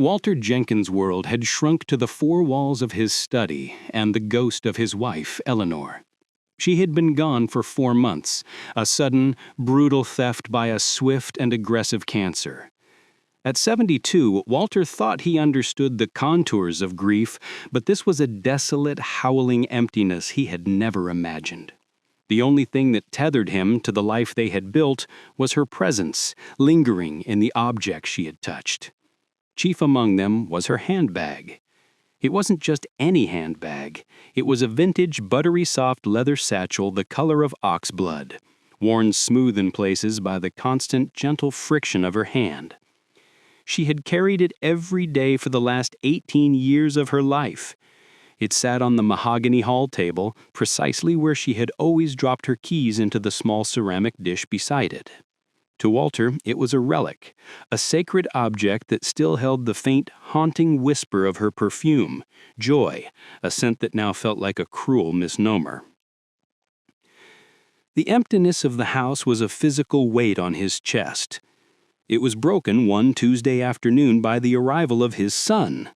Walter Jenkins' world had shrunk to the four walls of his study and the ghost of his wife, Eleanor. She had been gone for 4 months, a sudden, brutal theft by a swift and aggressive cancer. At 72, Walter thought he understood the contours of grief, but this was a desolate, howling emptiness he had never imagined. The only thing that tethered him to the life they had built was her presence, lingering in the objects she had touched. Chief among them was her handbag. It wasn't just any handbag. It was a vintage, buttery soft leather satchel the color of ox blood, worn smooth in places by the constant, gentle friction of her hand. She had carried it every day for the last 18 years of her life. It sat on the mahogany hall table, precisely where she had always dropped her keys into the small ceramic dish beside it. To Walter, it was a relic, a sacred object that still held the faint, haunting whisper of her perfume, joy, a scent that now felt like a cruel misnomer. The emptiness of the house was a physical weight on his chest. It was broken one Tuesday afternoon by the arrival of his son.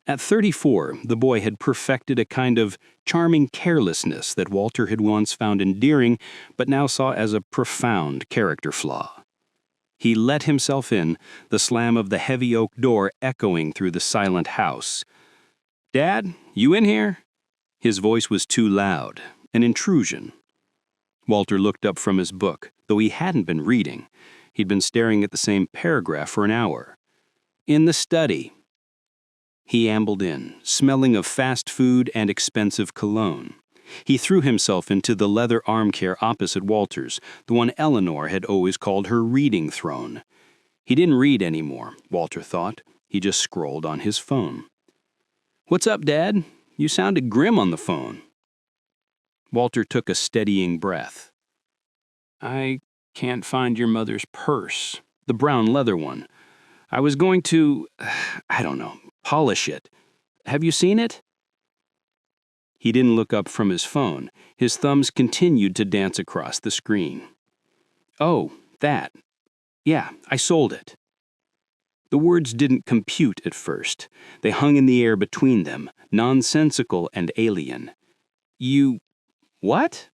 At 34, the boy had perfected a kind of charming carelessness that Walter had once found endearing, but now saw as a profound character flaw. He let himself in, the slam of the heavy oak door echoing through the silent house. "Dad, you in here?" His voice was too loud, an intrusion. Walter looked up from his book, though he hadn't been reading. He'd been staring at the same paragraph for an hour. "In the study." He ambled in, smelling of fast food and expensive cologne. He threw himself into the leather armchair opposite Walter's, the one Eleanor had always called her reading throne. He didn't read anymore, Walter thought. He just scrolled on his phone. "What's up, Dad? You sounded grim on the phone." Walter took a steadying breath. "I can't find your mother's purse, the brown leather one. I was going to, polish it. Have you seen it?" He didn't look up from his phone. His thumbs continued to dance across the screen. "Oh, that. Yeah, I sold it." The words didn't compute at first. They hung in the air between them, nonsensical and alien. "You... what?"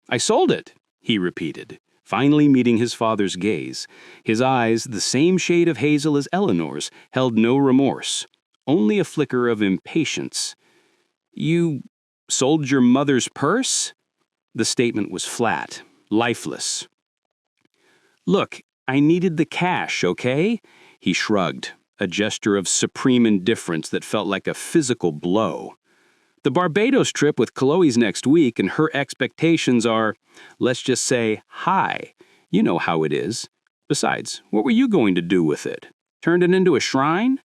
"I sold it," he repeated, finally meeting his father's gaze. His eyes, the same shade of hazel as Eleanor's, held no remorse, only a flicker of impatience. "You sold your mother's purse?" The statement was flat, lifeless. "Look, I needed the cash, okay?" He shrugged, a gesture of supreme indifference that felt like a physical blow. "The Barbados trip with Chloe's next week, and her expectations are, let's just say, high. You know how it is. Besides, what were you going to do with it? Turn it into a shrine?"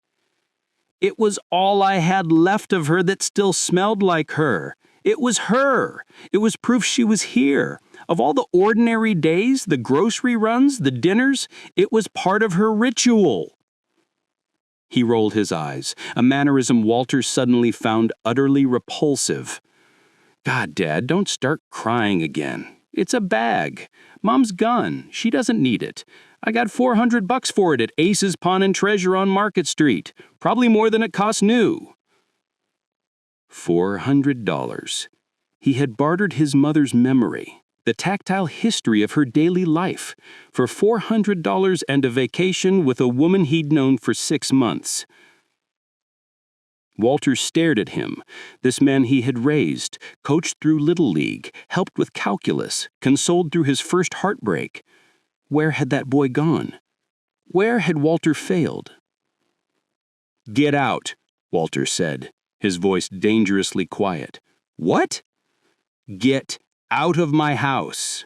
"It was all I had left of her that still smelled like her. It was her. It was proof she was here. Of all the ordinary days, the grocery runs, the dinners, it was part of her ritual." He rolled his eyes, a mannerism Walter suddenly found utterly repulsive. "God, Dad, don't start crying again. It's a bag. Mom's gun. She doesn't need it. I got $400 for it at Ace's Pawn and Treasure on Market Street. Probably more than it cost new." $400. He had bartered his mother's memory, the tactile history of her daily life, for $400 and a vacation with a woman he'd known for 6 months. Walter stared at him, this man he had raised, coached through Little League, helped with calculus, consoled through his first heartbreak. Where had that boy gone? Where had Walter failed? "Get out," Walter said, his voice dangerously quiet. "What?" "Get out of my house."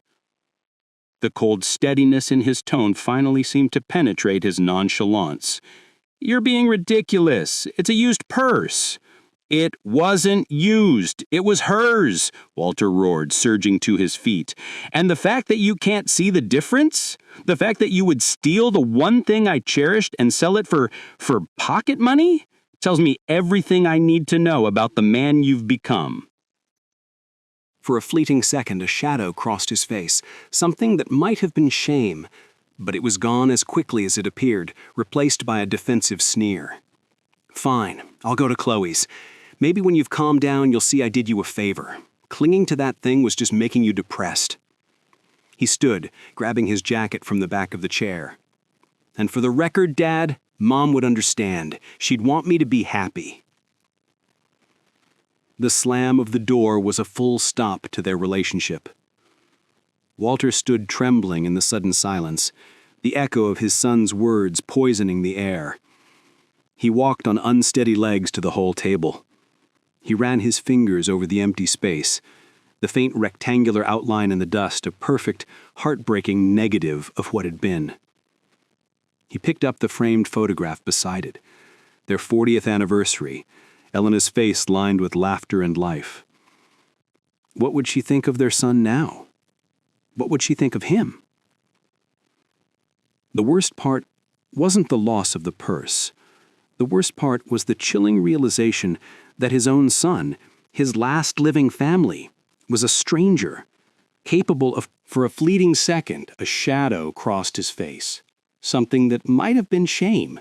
The cold steadiness in his tone finally seemed to penetrate his nonchalance. "You're being ridiculous. It's a used purse." "It wasn't used. It was hers," Walter roared, surging to his feet. "And the fact that you can't see the difference? The fact that you would steal the one thing I cherished and sell it for pocket money? Tells me everything I need to know about the man you've become." For a fleeting second, a shadow crossed his face, something that might have been shame, But it was gone as quickly as it appeared, replaced by a defensive sneer. "Fine, I'll go to Chloe's. Maybe when you've calmed down, you'll see I did you a favor. Clinging to that thing was just making you depressed." He stood, grabbing his jacket from the back of the chair. "And for the record, Dad, Mom would understand. She'd want me to be happy." The slam of the door was a full stop to their relationship. Walter stood trembling in the sudden silence, the echo of his son's words poisoning the air. He walked on unsteady legs to the hall table. He ran his fingers over the empty space, the faint rectangular outline in the dust, a perfect, heartbreaking negative of what had been. He picked up the framed photograph beside it, their 40th anniversary, Elena's face lined with laughter and life. What would she think of their son now? What would she think of him? The worst part wasn't the loss of the purse. The worst part was the chilling realization that his own son, his last living family, was a stranger, capable of, for a fleeting second, a shadow crossed his face, something that might have been shame,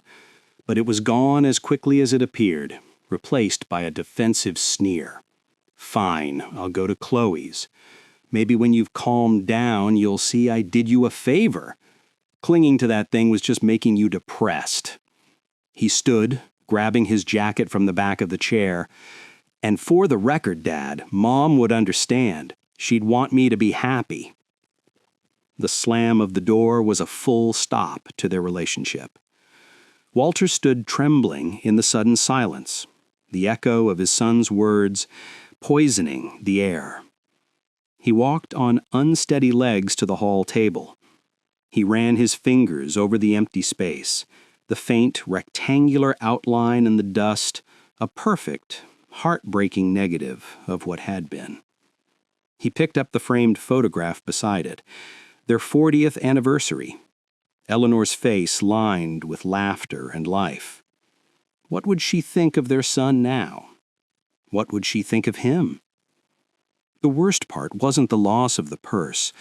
but it was gone as quickly as it appeared, replaced by a defensive sneer. "Fine, I'll go to Chloe's. Maybe when you've calmed down, you'll see I did you a favor. Clinging to that thing was just making you depressed." He stood, grabbing his jacket from the back of the chair. "And for the record, Dad, Mom would understand. She'd want me to be happy." The slam of the door was a full stop to their relationship. Walter stood trembling in the sudden silence, the echo of his son's words poisoning the air. He walked on unsteady legs to the hall table. He ran his fingers over the empty space, the faint rectangular outline in the dust, a perfect, heartbreaking negative of what had been. He picked up the framed photograph beside it, their 40th anniversary, Eleanor's face lined with laughter and life. What would she think of their son now? What would she think of him? The worst part wasn't the loss of the purse.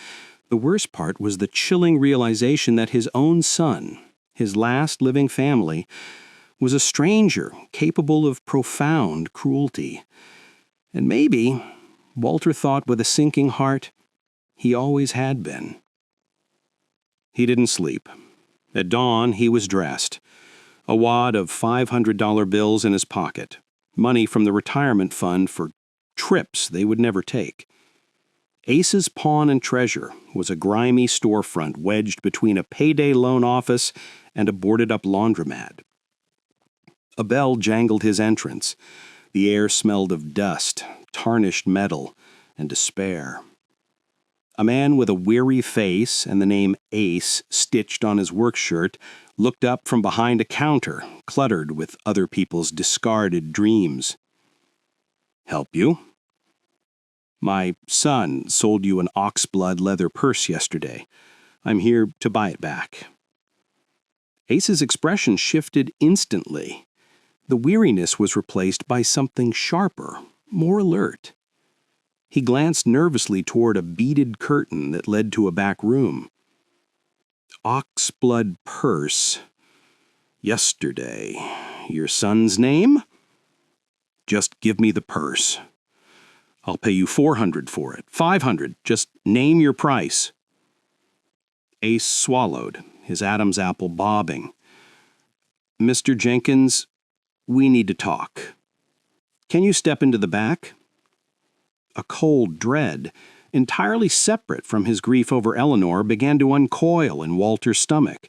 The worst part was the chilling realization that his own son, his last living family, was a stranger capable of profound cruelty. And maybe, Walter thought with a sinking heart, he always had been. He didn't sleep. At dawn, he was dressed, a wad of $500 bills in his pocket, money from the retirement fund for trips they would never take. Ace's Pawn and Treasure was a grimy storefront wedged between a payday loan office and a boarded-up laundromat. A bell jangled his entrance. The air smelled of dust, tarnished metal, and despair. A man with a weary face and the name Ace stitched on his work shirt looked up from behind a counter cluttered with other people's discarded dreams. "Help you?" "My son sold you an oxblood leather purse yesterday. I'm here to buy it back." Ace's expression shifted instantly. The weariness was replaced by something sharper, more alert. He glanced nervously toward a beaded curtain that led to a back room. "Oxblood purse. Yesterday. Your son's name?" "Just give me the purse. I'll pay you $400 for it. $500. Just name your price." Ace swallowed, his Adam's apple bobbing. "Mr. Jenkins, we need to talk. Can you step into the back?" A cold dread, entirely separate from his grief over Eleanor, began to uncoil in Walter's stomach.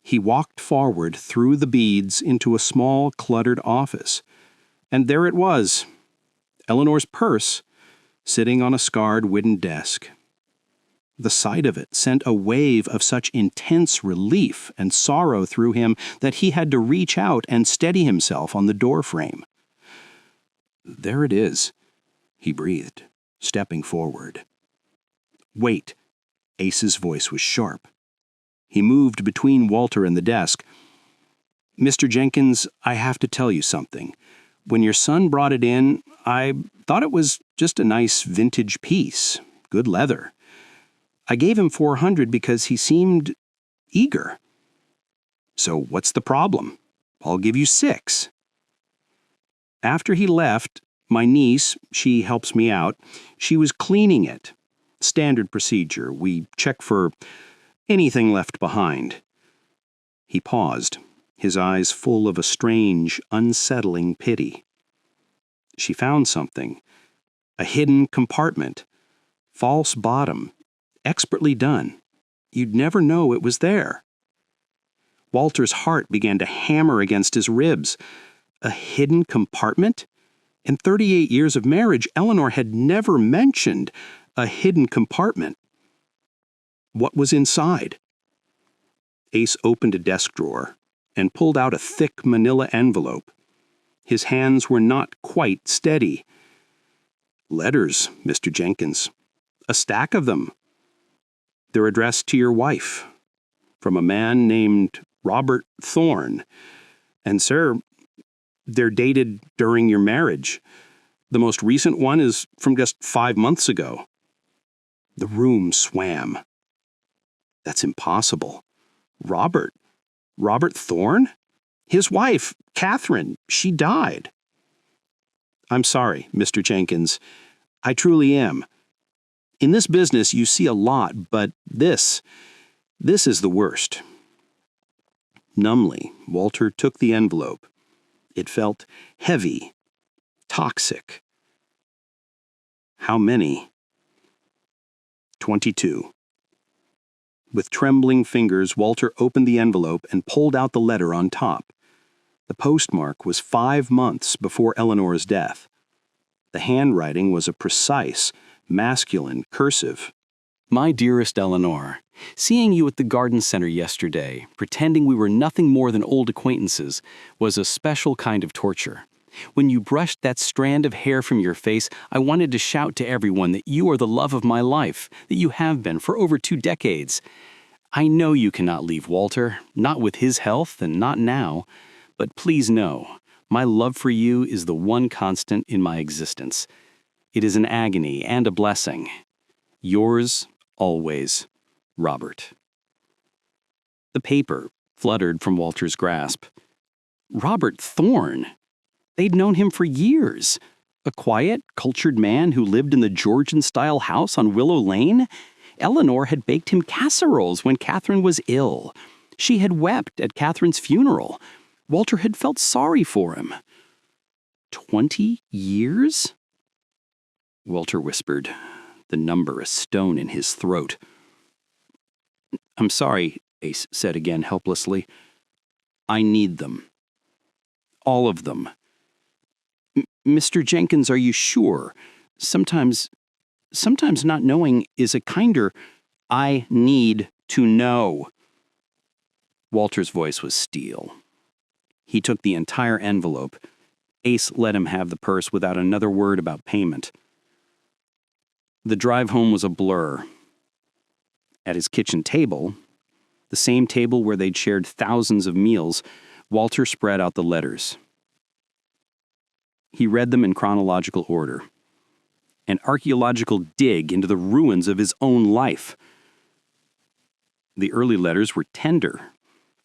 He walked forward through the beads into a small, cluttered office. And there it was, Eleanor's purse, sitting on a scarred wooden desk. The sight of it sent a wave of such intense relief and sorrow through him that he had to reach out and steady himself on the doorframe. "There it is," he breathed, stepping forward. "Wait." Ace's voice was sharp. He moved between Walter and the desk. "Mr. Jenkins, I have to tell you something. When your son brought it in, I thought it was just a nice vintage piece, good leather. I gave him $400 because he seemed eager. "So what's the problem? I'll give you 6. After he left, my niece, she helps me out, she was cleaning it. Standard procedure. We check for anything left behind." He paused, his eyes full of a strange, unsettling pity. "She found something. A hidden compartment. False bottom. Expertly done. You'd never know it was there." Walter's heart began to hammer against his ribs. A hidden compartment? In 38 years of marriage, Eleanor had never mentioned a hidden compartment. What was inside? Ace opened a desk drawer and pulled out a thick manila envelope. His hands were not quite steady. "Letters, Mr. Jenkins. A stack of them. They're addressed to your wife, from a man named Robert Thorne. And, sir, they're dated during your marriage. The most recent one is from just 5 months ago." The room swam. "That's impossible. Robert Thorne? His wife, Catherine, she died." "I'm sorry, Mr. Jenkins. I truly am. In this business, you see a lot, but this is the worst." Numbly, Walter took the envelope. It felt heavy, toxic. "How many?" 22. With trembling fingers, Walter opened the envelope and pulled out the letter on top. The postmark was 5 months before Eleanor's death. The handwriting was a precise, masculine cursive. "My dearest Eleanor, seeing you at the garden center yesterday, pretending we were nothing more than old acquaintances, was a special kind of torture. When you brushed that strand of hair from your face, I wanted to shout to everyone that you are the love of my life, that you have been for over 2 decades. I know you cannot leave Walter, not with his health and not now, but please know, my love for you is the one constant in my existence. It is an agony and a blessing. Yours, always, Robert." The paper fluttered from Walter's grasp. Robert Thorne! They'd known him for years. A quiet, cultured man who lived in the Georgian-style house on Willow Lane? Eleanor had baked him casseroles when Catherine was ill. She had wept at Catherine's funeral. Walter had felt sorry for him. 20 years? Walter whispered, the number a stone in his throat. "I'm sorry," Ace said again helplessly. "I need them. All of them. Mr. Jenkins, are you sure? Sometimes not knowing is a kinder—" "I need to know." Walter's voice was steel. He took the entire envelope. Ace let him have the purse without another word about payment. The drive home was a blur. At his kitchen table, the same table where they'd shared thousands of meals, Walter spread out the letters. He read them in chronological order. An archaeological dig into the ruins of his own life. The early letters were tender,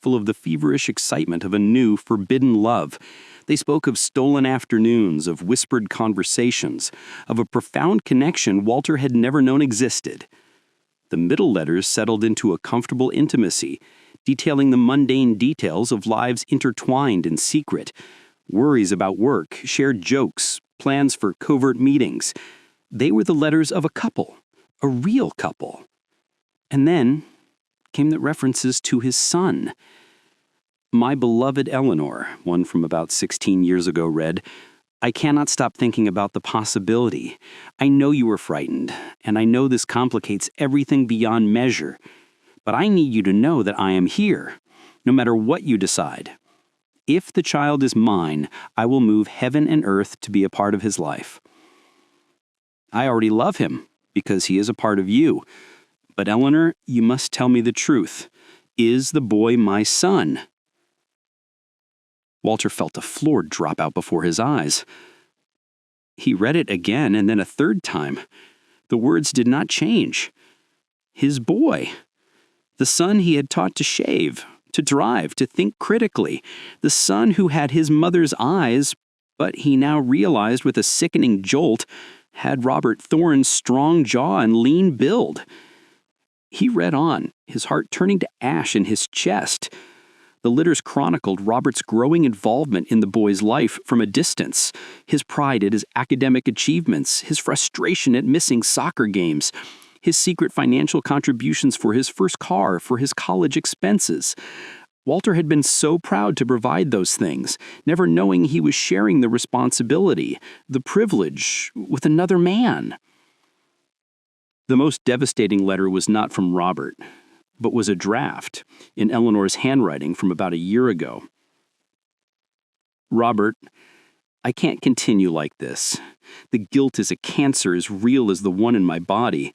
full of the feverish excitement of a new, forbidden love. They spoke of stolen afternoons, of whispered conversations, of a profound connection Walter had never known existed. The middle letters settled into a comfortable intimacy, detailing the mundane details of lives intertwined in secret, worries about work, shared jokes, plans for covert meetings. They were the letters of a couple, a real couple. And then came the references to his son. "My beloved Eleanor," one from about 16 years ago read, "I cannot stop thinking about the possibility. I know you were frightened, and I know this complicates everything beyond measure. But I need you to know that I am here, no matter what you decide. If the child is mine, I will move heaven and earth to be a part of his life. I already love him, because he is a part of you. But Eleanor, you must tell me the truth. Is the boy my son?" Walter felt the floor drop out before his eyes. He read it again and then a third time. The words did not change. His boy. The son he had taught to shave, to drive, to think critically. The son who had his mother's eyes, but he now realized with a sickening jolt, had Robert Thorne's strong jaw and lean build. He read on, his heart turning to ash in his chest. The letters chronicled Robert's growing involvement in the boy's life from a distance, his pride at his academic achievements, his frustration at missing soccer games, his secret financial contributions for his first car, for his college expenses. Walter had been so proud to provide those things, never knowing he was sharing the responsibility, the privilege, with another man. The most devastating letter was not from Robert, but was a draft in Eleanor's handwriting from about a year ago. Robert, I can't continue like this. The guilt is a cancer as real as the one in my body.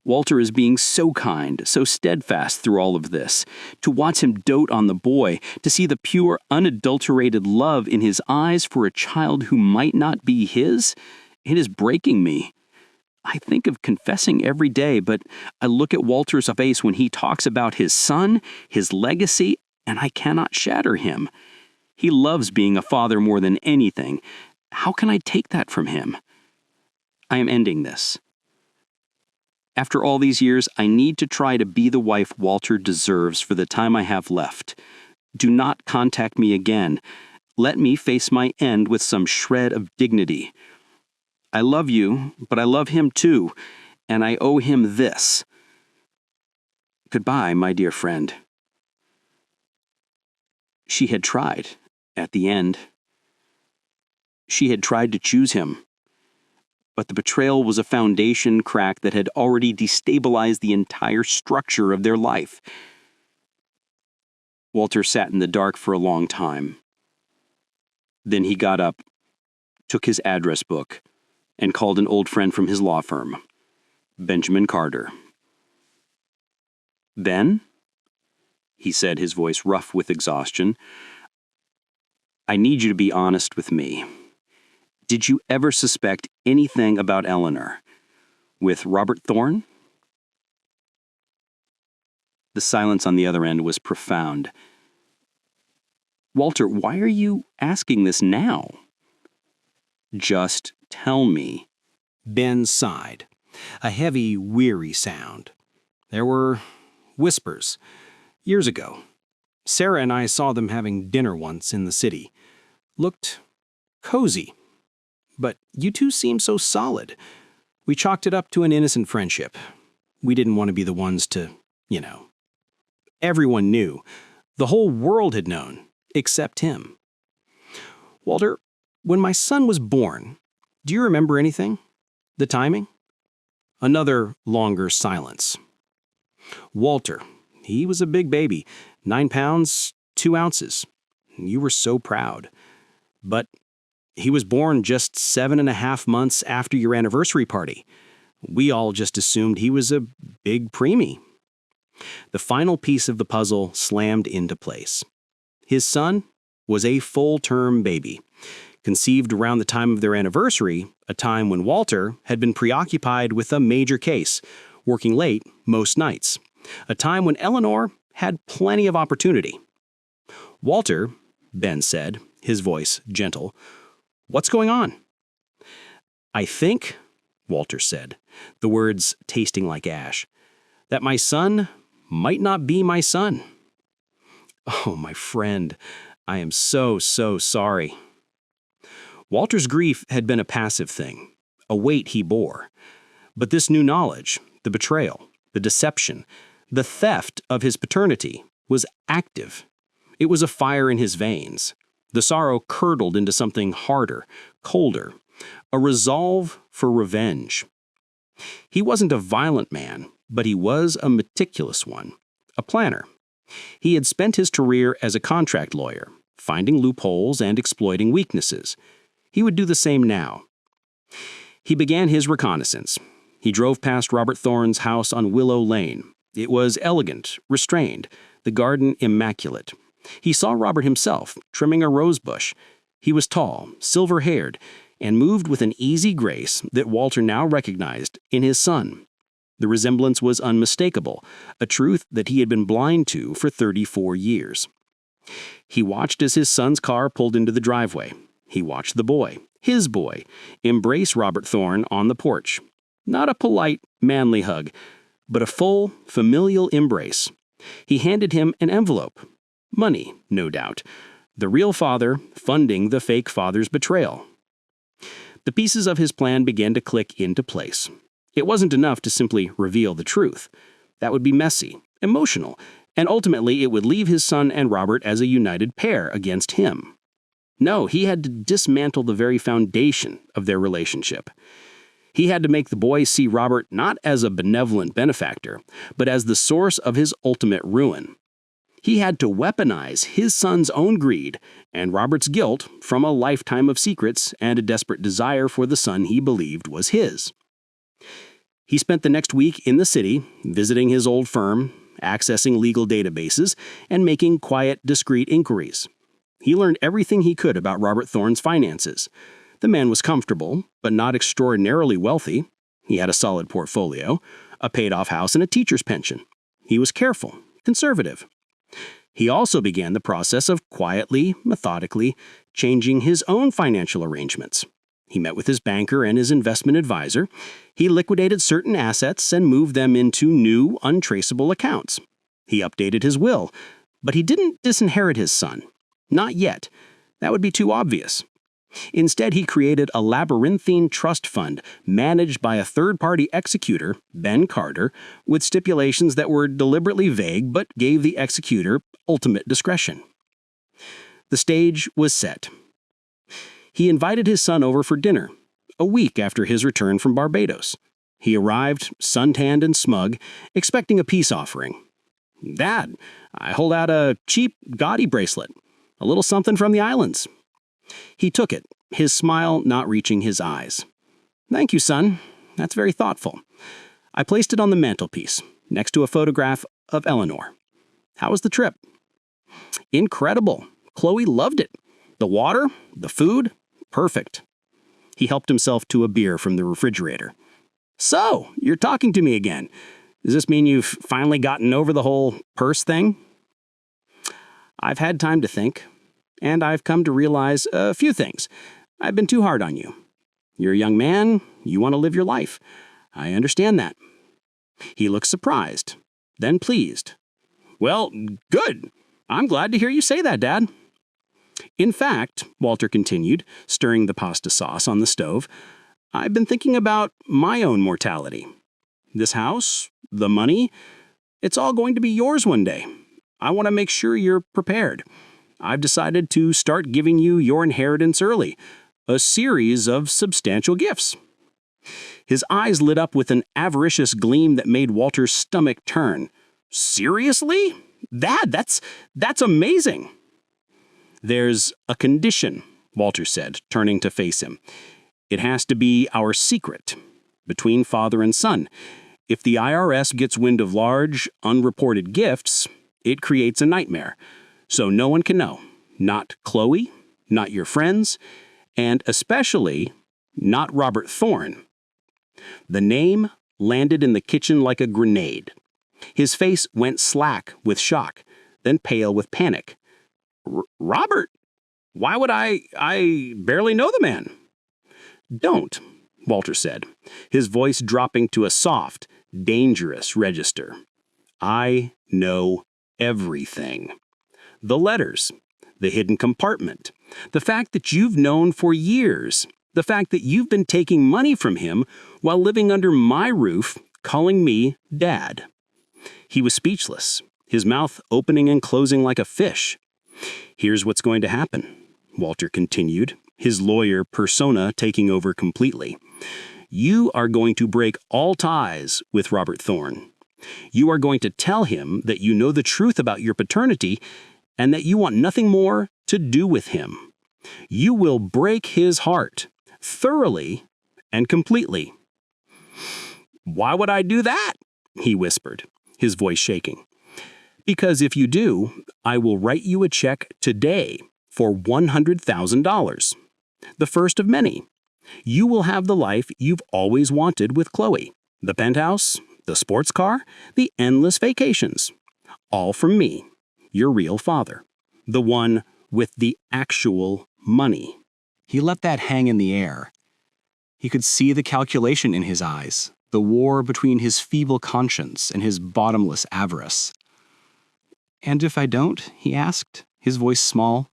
Walter is being so kind, so steadfast through all of this. To watch him dote on the boy, to see the pure, unadulterated love in his eyes for a child who might not be his, it is breaking me. I think of confessing every day, but I look at Walter's face when he talks about his son, his legacy, and I cannot shatter him. He loves being a father more than anything. How can I take that from him? I am ending this. After all these years, I need to try to be the wife Walter deserves for the time I have left. Do not contact me again. Let me face my end with some shred of dignity. I love you, but I love him too, and I owe him this. Goodbye, my dear friend. She had tried, at the end. She had tried to choose him. But the betrayal was a foundation crack that had already destabilized the entire structure of their life. Walter sat in the dark for a long time. Then he got up, took his address book, and called an old friend from his law firm, Benjamin Carter. Ben? He said, his voice rough with exhaustion. I need you to be honest with me. Did you ever suspect anything about Eleanor with Robert Thorne? The silence on the other end was profound. Walter, why are you asking this now? Just tell me. Ben sighed, a heavy, weary sound. There were whispers. Years ago, Sarah and I saw them having dinner once in the city. Looked cozy. But you two seemed so solid. We chalked it up to an innocent friendship. We didn't want to be the ones to, Everyone knew. The whole world had known, except him. Walter, when my son was born, do you remember anything? The timing? Another longer silence. Walter, he was a big baby, 9 pounds, 2 ounces. You were so proud. But he was born just 7.5 months after your anniversary party. We all just assumed he was a big preemie. The final piece of the puzzle slammed into place. His son was a full-term baby, conceived around the time of their anniversary, a time when Walter had been preoccupied with a major case, working late most nights, a time when Eleanor had plenty of opportunity. Walter, Ben said, his voice gentle, what's going on? I think, Walter said, the words tasting like ash, that my son might not be my son. Oh, my friend, I am so sorry. Walter's grief had been a passive thing, a weight he bore. But this new knowledge, the betrayal, the deception, the theft of his paternity, was active. It was a fire in his veins. The sorrow curdled into something harder, colder, a resolve for revenge. He wasn't a violent man, but he was a meticulous one, a planner. He had spent his career as a contract lawyer, finding loopholes and exploiting weaknesses. He would do the same now. He began his reconnaissance. He drove past Robert Thorne's house on Willow Lane. It was elegant, restrained, the garden immaculate. He saw Robert himself, trimming a rose bush. He was tall, silver-haired, and moved with an easy grace that Walter now recognized in his son. The resemblance was unmistakable, a truth that he had been blind to for 34 years. He watched as his son's car pulled into the driveway. He watched the boy, his boy, embrace Robert Thorne on the porch. Not a polite, manly hug, but a full, familial embrace. He handed him an envelope. Money, no doubt. The real father funding the fake father's betrayal. The pieces of his plan began to click into place. It wasn't enough to simply reveal the truth. That would be messy, emotional, and ultimately it would leave his son and Robert as a united pair against him. No, he had to dismantle the very foundation of their relationship. He had to make the boy see Robert not as a benevolent benefactor, but as the source of his ultimate ruin. He had to weaponize his son's own greed and Robert's guilt from a lifetime of secrets and a desperate desire for the son he believed was his. He spent the next week in the city, visiting his old firm, accessing legal databases, and making quiet, discreet inquiries. He learned everything he could about Robert Thorne's finances. The man was comfortable, but not extraordinarily wealthy. He had a solid portfolio, a paid-off house, and a teacher's pension. He was careful, conservative. He also began the process of quietly, methodically, changing his own financial arrangements. He met with his banker and his investment advisor. He liquidated certain assets and moved them into new, untraceable accounts. He updated his will, but he didn't disinherit his son. Not yet. That would be too obvious. Instead, he created a labyrinthine trust fund managed by a third-party executor, Ben Carter, with stipulations that were deliberately vague but gave the executor ultimate discretion. The stage was set. He invited his son over for dinner, a week after his return from Barbados. He arrived, suntanned and smug, expecting a peace offering. "Dad, I hold out a cheap, gaudy bracelet. A little something from the islands." He took it, his smile not reaching his eyes. "Thank you, son. That's very thoughtful." I placed it on the mantelpiece, next to a photograph of Eleanor. "How was the trip?" "Incredible. Chloe loved it. The water, the food, perfect." He helped himself to a beer from the refrigerator. "So, you're talking to me again. Does this mean you've finally gotten over the whole purse thing?" "I've had time to think, and I've come to realize a few things. I've been too hard on you. You're a young man, you want to live your life. I understand that." He looked surprised, then pleased. "Well, good. I'm glad to hear you say that, Dad." "In fact," Walter continued, stirring the pasta sauce on the stove, "I've been thinking about my own mortality. This house, the money, it's all going to be yours one day. I want to make sure you're prepared. I've decided to start giving you your inheritance early, a series of substantial gifts." His eyes lit up with an avaricious gleam that made Walter's stomach turn. "Seriously? Dad, that's amazing." "There's a condition," Walter said, turning to face him. "It has to be our secret, between father and son. If the IRS gets wind of large, unreported gifts, it creates a nightmare. So no one can know. Not Chloe, not your friends, and especially not Robert Thorne." The name landed in the kitchen like a grenade. His face went slack with shock, then pale with panic. "Robert? Why would I barely know the man." "Don't," Walter said, his voice dropping to a soft, dangerous register. "I know everything. The letters, the hidden compartment, the fact that you've known for years, the fact that you've been taking money from him while living under my roof, calling me Dad." He was speechless, his mouth opening and closing like a fish. "Here's what's going to happen," Walter continued, his lawyer persona taking over completely. "You are going to break all ties with Robert Thorne. You are going to tell him that you know the truth about your paternity and that you want nothing more to do with him. You will break his heart, thoroughly and completely." "Why would I do that?" he whispered, his voice shaking. "Because if you do, I will write you a check today for $100,000. The first of many. You will have the life you've always wanted with Chloe. The penthouse, The sports car, the endless vacations. All from me, your real father. The one with the actual money. He let that hang in the air. He could see the calculation in his eyes, the war between his feeble conscience and his bottomless avarice. "And if I don't?" he asked, his voice small.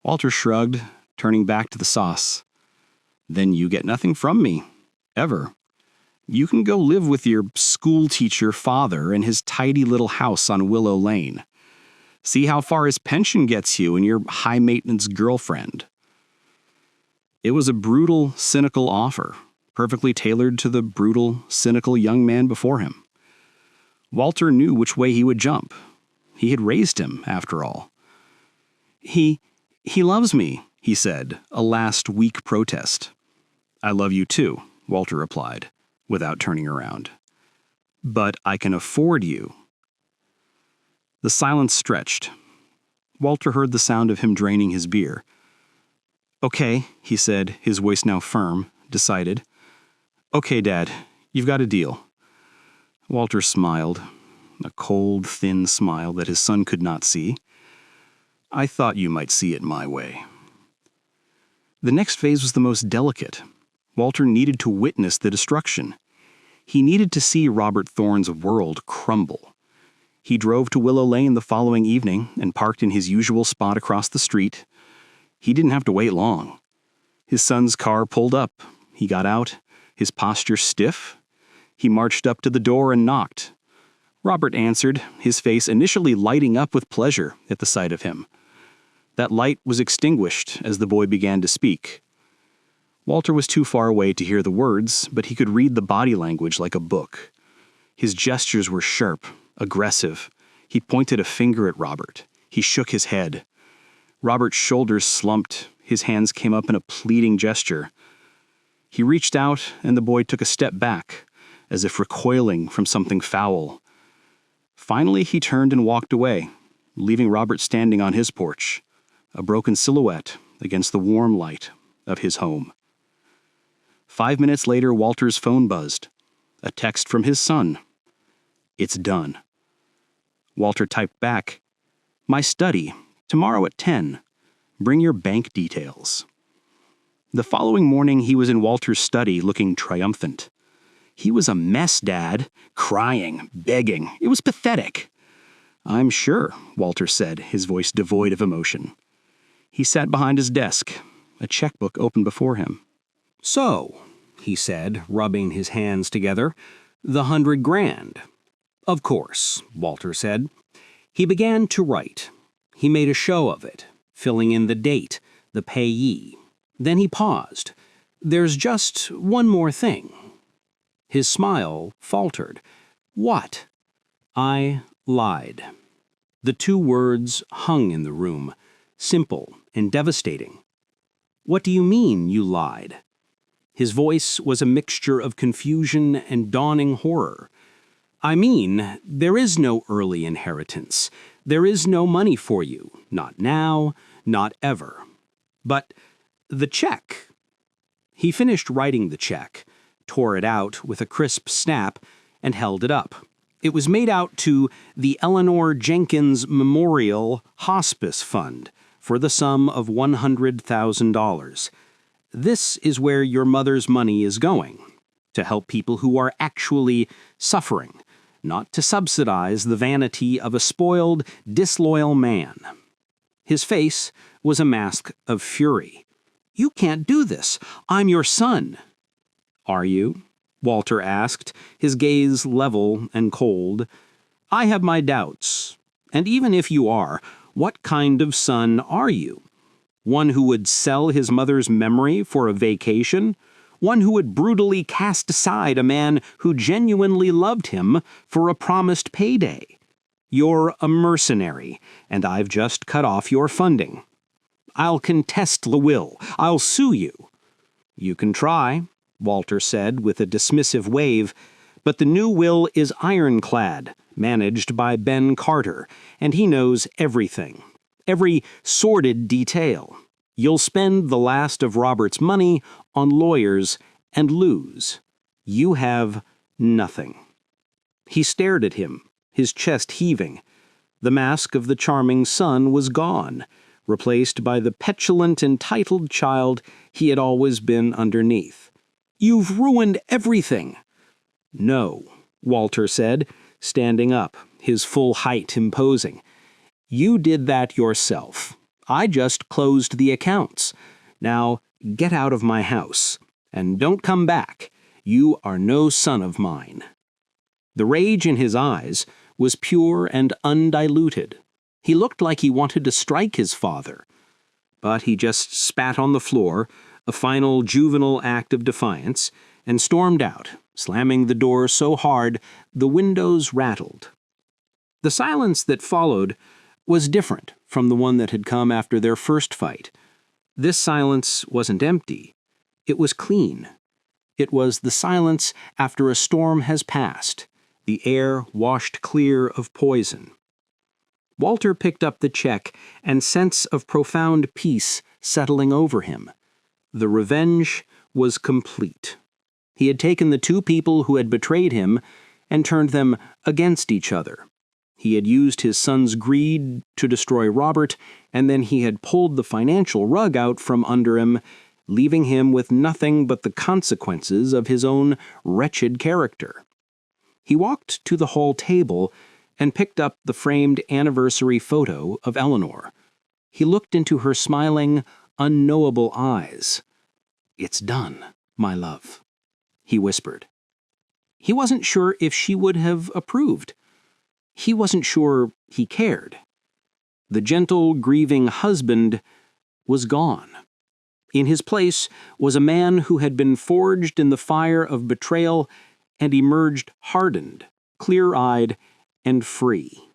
Walter shrugged, turning back to the sauce. "Then you get nothing from me. Ever. You can go live with your schoolteacher father in his tidy little house on Willow Lane. See how far his pension gets you and your high-maintenance girlfriend." It was a brutal, cynical offer, perfectly tailored to the brutal, cynical young man before him. Walter knew which way he would jump. He had raised him, after all. He loves me," he said, a last weak protest. "I love you too," Walter replied, without turning around. "But I can afford you." The silence stretched. Walter heard the sound of him draining his beer. "Okay," he said, his voice now firm, decided. "Okay, Dad, you've got a deal." Walter smiled, a cold, thin smile that his son could not see. "I thought you might see it my way." The next phase was the most delicate. Walter needed to witness the destruction. He needed to see Robert Thorne's world crumble. He drove to Willow Lane the following evening and parked in his usual spot across the street. He didn't have to wait long. His son's car pulled up. He got out, his posture stiff. He marched up to the door and knocked. Robert answered, his face initially lighting up with pleasure at the sight of him. That light was extinguished as the boy began to speak. Walter was too far away to hear the words, but he could read the body language like a book. His gestures were sharp, aggressive. He pointed a finger at Robert. He shook his head. Robert's shoulders slumped. His hands came up in a pleading gesture. He reached out, and the boy took a step back, as if recoiling from something foul. Finally, he turned and walked away, leaving Robert standing on his porch, a broken silhouette against the warm light of his home. 5 minutes later, Walter's phone buzzed. A text from his son. "It's done." Walter typed back, "My study, tomorrow at 10. Bring your bank details." The following morning, he was in Walter's study looking triumphant. "He was a mess, Dad, crying, begging. It was pathetic." "I'm sure," Walter said, his voice devoid of emotion. He sat behind his desk, a checkbook open before him. "So," he said, rubbing his hands together, "the $100,000. "Of course," Walter said. He began to write. He made a show of it, filling in the date, the payee. Then he paused. "There's just one more thing." His smile faltered. "What?" "I lied." The two words hung in the room, simple and devastating. "What do you mean, you lied?" His voice was a mixture of confusion and dawning horror. "I mean, there is no early inheritance. There is no money for you. Not now, not ever. But the check." He finished writing the check, tore it out with a crisp snap, and held it up. It was made out to the Eleanor Jenkins Memorial Hospice Fund for the sum of $100,000. "This is where your mother's money is going, to help people who are actually suffering, not to subsidize the vanity of a spoiled, disloyal man." His face was a mask of fury. "You can't do this. I'm your son." "Are you?" Walter asked, his gaze level and cold. "I have my doubts. And even if you are, what kind of son are you? One who would sell his mother's memory for a vacation? One who would brutally cast aside a man who genuinely loved him for a promised payday? You're a mercenary, and I've just cut off your funding. I'll contest the will. I'll sue you." "You can try," Walter said with a dismissive wave, "but the new will is ironclad, managed by Ben Carter, and he knows everything. Every sordid detail. You'll spend the last of Robert's money on lawyers and lose. You have nothing." He stared at him, his chest heaving. The mask of the charming son was gone, replaced by the petulant, entitled child he had always been underneath. "You've ruined everything." "No," Walter said, standing up, his full height imposing. "You did that yourself. I just closed the accounts. Now, get out of my house. And don't come back. You are no son of mine." The rage in his eyes was pure and undiluted. He looked like he wanted to strike his father. But he just spat on the floor, a final juvenile act of defiance, and stormed out, slamming the door so hard the windows rattled. The silence that followed was different from the one that had come after their first fight. This silence wasn't empty. It was clean. It was the silence after a storm has passed, the air washed clear of poison. Walter picked up the check, and sense of profound peace settling over him. The revenge was complete. He had taken the two people who had betrayed him and turned them against each other. He had used his son's greed to destroy Robert, and then he had pulled the financial rug out from under him, leaving him with nothing but the consequences of his own wretched character. He walked to the hall table and picked up the framed anniversary photo of Eleanor. He looked into her smiling, unknowable eyes. "It's done, my love," he whispered. He wasn't sure if she would have approved. He wasn't sure he cared. The gentle, grieving husband was gone. In his place was a man who had been forged in the fire of betrayal and emerged hardened, clear-eyed, and free.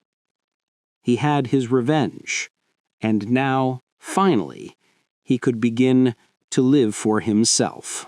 He had his revenge, and now, finally, he could begin to live for himself.